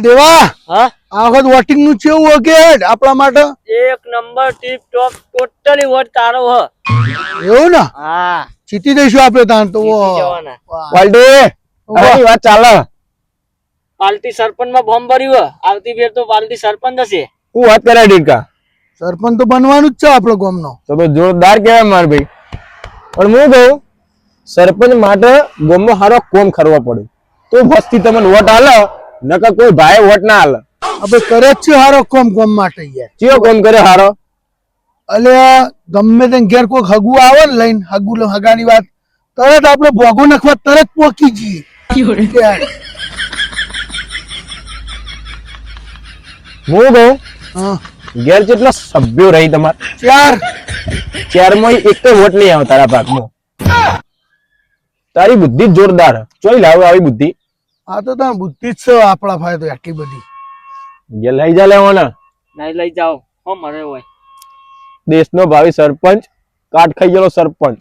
દેવા હા આ વખત વોટિંગ નું કેવું હોય કે આપણા માટે એક number tip top totally what તારો હ એવું ને હા જીતી દઈશું આપણે તાન તો જીતી જવાના પાલટી આની વાત ચાલે પાલટી સરપંચ માં ફોર્મ ભર્યું હ આવતી ફેર તો પાલટી સરપંચ હશે હું વાત કરે ડીકા સરપંચ તો બનવાનું જ છે આપણો ગામનો તો જોરદાર કહેવાય માર ભાઈ પણ હું કહું સરપંચ માટે ગામમાં હારો કોમ કરવા પડે તો વસ્તી તમને વોટ આલે નકર કોઈ ભાઈ વોટ ના આલે આપણે કરે જ છે હારો કોમ કોમ માટે યાર ચિયો કોમ કરે હારો અલે ગમે તે ઘેર કોઈ હગુ આવે ને લઈને હગાની વાત તરત આપણે ભોગો નાખવા તરત પોકી જઈએ યાર. હું કહું હા ઘેર જેટલા સભ્યો રહી તમાર ચારમાં એક વોટ નહીં આવે તારા ભાગમાં તારી બુદ્ધિ જ જોરદાર ચોઈ લાવે આવી બુદ્ધિ આ તો તાર બુદ્ધિ જ છે આપણા ભાઈ તો આટલી બધી ઘેર લઈ જા લેવાના નહીં લઈ જાઓ હો મરે હોય દેશનો ભાવિ સરપંચ કાટ ખાઈ ગયેલો સરપંચ